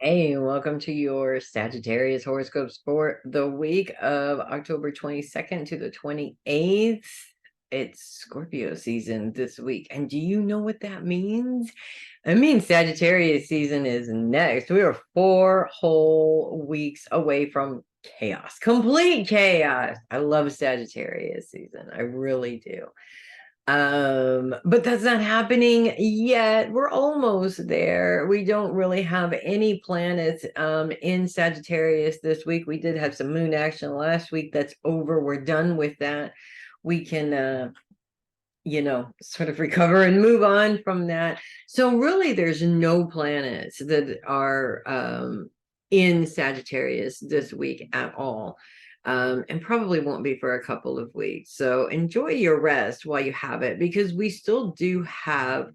Hey, welcome to your Sagittarius horoscopes for the week of October 22nd to the 28th. It's Scorpio season this week. And do you know what that means? It means Sagittarius season is next. We are 4 whole weeks away from chaos, complete chaos. I love Sagittarius season. I really do. But that's not happening yet. We're almost there. We don't really have any planets in Sagittarius this week. We did have some moon action last week. That's over. We're done with that. We can sort of recover and move on from that. So really there's no planets that are in Sagittarius this week at all. And probably won't be for a couple of weeks. So enjoy your rest while you have it, because we still do have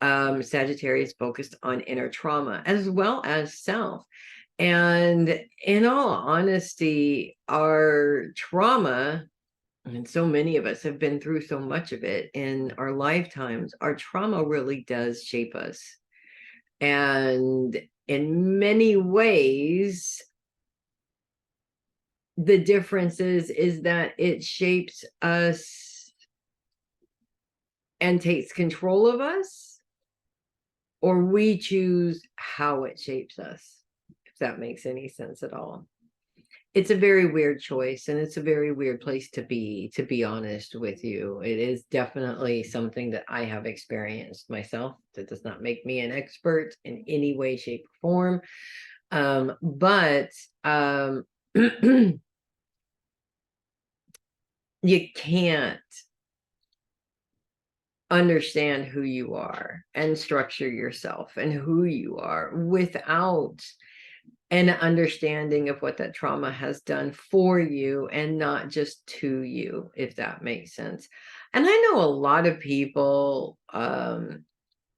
Sagittarius focused on inner trauma as well as self. And in all honesty, our trauma, and so many of us have been through so much of it in our lifetimes, our trauma really does shape us. And in many ways, the difference is that it shapes us and takes control of us, or we choose how it shapes us, if that makes any sense at all. It's a very weird choice, and it's a very weird place to be honest with you. It is definitely something that I have experienced myself. That does not make me an expert in any way, shape, or form. But you can't understand who you are and structure yourself and who you are without an understanding of what that trauma has done for you and not just to you, if that makes sense. And I know a lot of people, and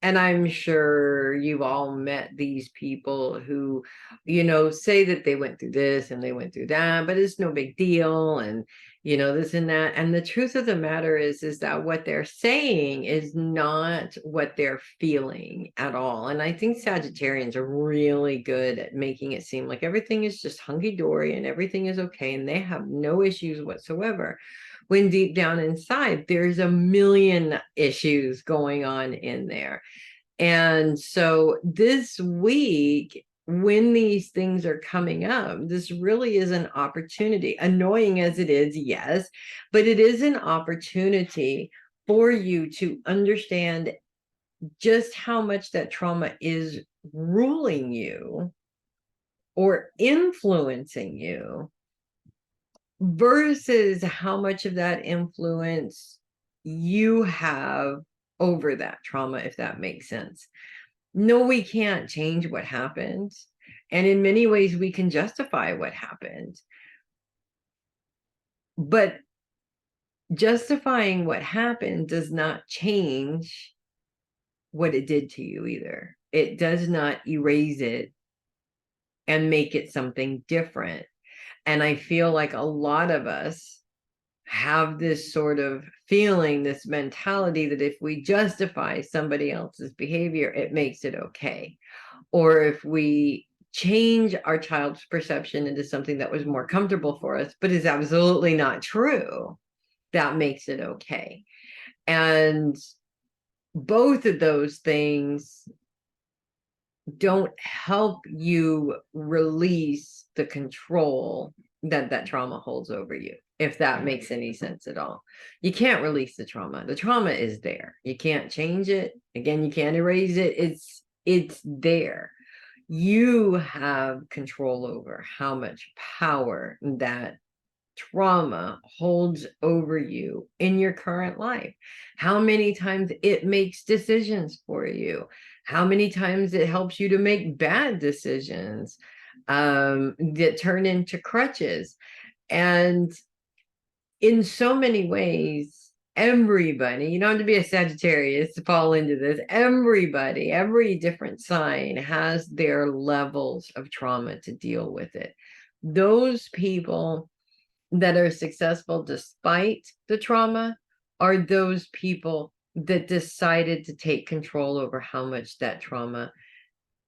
I'm sure you've all met these people who, say that they went through this and they went through that, but it's no big deal. And, this and that. And the truth of the matter is that what they're saying is not what they're feeling at all. And I think Sagittarians are really good at making it seem like everything is just hunky-dory and everything is okay and they have no issues whatsoever, when deep down inside there's a million issues going on in there. And so this week, when these things are coming up, this really is an opportunity, annoying as it is, yes, but it is an opportunity for you to understand just how much that trauma is ruling you or influencing you, versus how much of that influence you have over that trauma, if that makes sense. No, we can't change what happened. And in many ways, we can justify what happened. But justifying what happened does not change what it did to you either. It does not erase it and make it something different. And I feel like a lot of us have this sort of feeling, this mentality that if we justify somebody else's behavior, it makes it okay. Or if we change our child's perception into something that was more comfortable for us, but is absolutely not true, that makes it okay. And both of those things don't help you release the control that that trauma holds over you, if that makes any sense at all. You can't release the trauma. The trauma is there. You can't change it. Again, you can't erase it. It's there. You have control over how much power that trauma holds over you in your current life, how many times it makes decisions for you, how many times it helps you to make bad decisions that turn into crutches. And in so many ways, everybody, you don't have to be a Sagittarius to fall into this. Everybody, every different sign has their levels of trauma to deal with it. Those people that are successful despite the trauma are those people that decided to take control over how much that trauma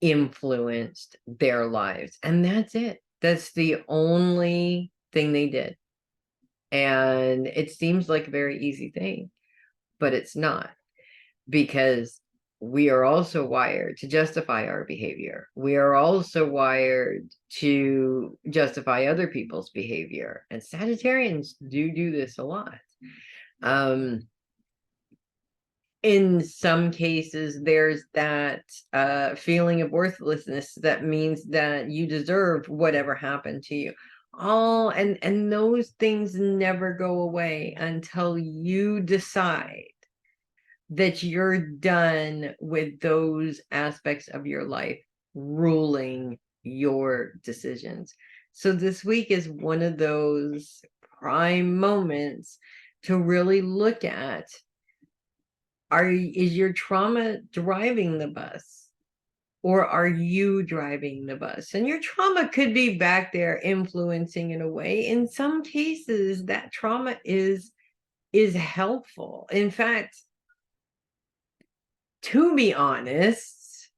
influenced their lives. And that's it. That's the only thing they did. And it seems like a very easy thing, but it's not, because we are also wired to justify our behavior. We are also wired to justify other people's behavior. And Sagittarians do this a lot. In some cases, there's that feeling of worthlessness that means that you deserve whatever happened to you. And those things never go away until you decide that you're done with those aspects of your life ruling your decisions. So this week is one of those prime moments to really look at, is your trauma driving the bus, or are you driving the bus? And your trauma could be back there influencing in a way. In some cases, that trauma is helpful. In fact, to be honest,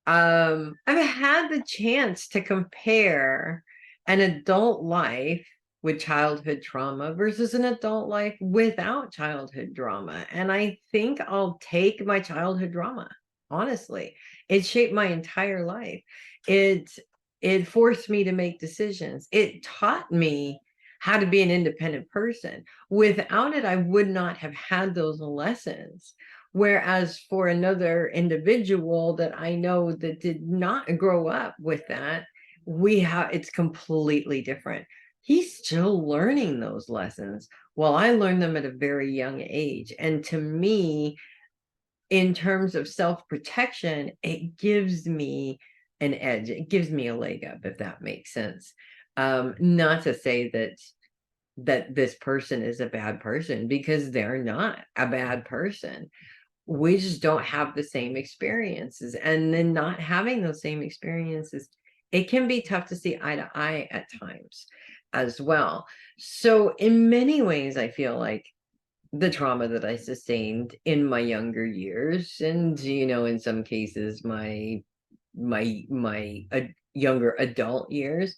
I've had the chance to compare an adult life with childhood trauma versus an adult life without childhood trauma. And I think I'll take my childhood trauma, honestly. It shaped my entire life. It forced me to make decisions. It taught me how to be an independent person. Without it, I would not have had those lessons. Whereas for another individual that I know that did not grow up with that, it's completely different. He's still learning those lessons. Well, I learned them at a very young age. And to me, in terms of self-protection, it gives me an edge. It gives me a leg up, if that makes sense. Not to say that this person is a bad person, because they're not a bad person. We just don't have the same experiences. And then not having those same experiences, it can be tough to see eye to eye at times as well. So in many ways, I feel like the trauma that I sustained in my younger years, and in some cases my younger adult years,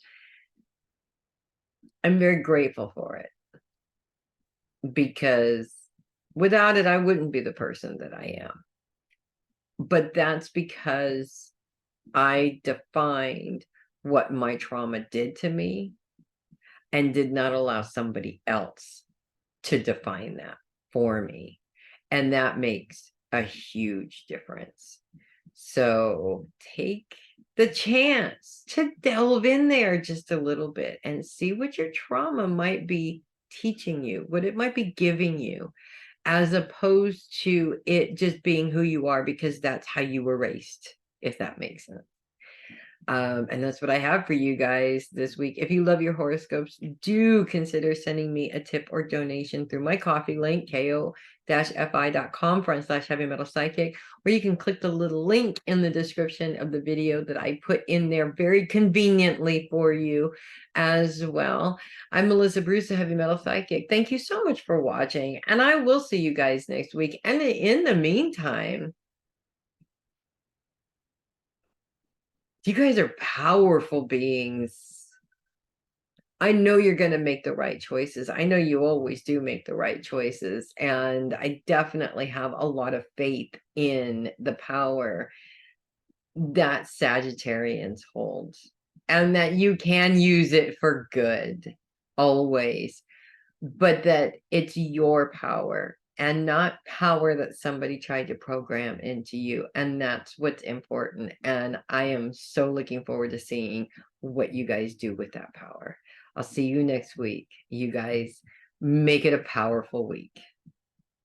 I'm very grateful for it, because without it, I wouldn't be the person that I am. But that's because I defined what my trauma did to me and did not allow somebody else to define that for me. And that makes a huge difference. So take the chance to delve in there just a little bit and see what your trauma might be teaching you, what it might be giving you, as opposed to it just being who you are because that's how you were raised, if that makes sense. And that's what I have for you guys this week. If you love your horoscopes, do consider sending me a tip or donation through my Ko-fi link, ko-fi.com/heavy metal psychic, or you can click the little link in the description of the video that I put in there very conveniently for you as well. I'm Melissa Bruce, a heavy metal psychic. Thank you so much for watching, and I will see you guys next week. And in the meantime, you guys are powerful beings. I know you're going to make the right choices. I know you always do make the right choices. And I definitely have a lot of faith in the power that Sagittarians hold, and that you can use it for good always, but that it's your power and not power that somebody tried to program into you. And that's what's important. And I am so looking forward to seeing what you guys do with that power. I'll see you next week. You guys make it a powerful week.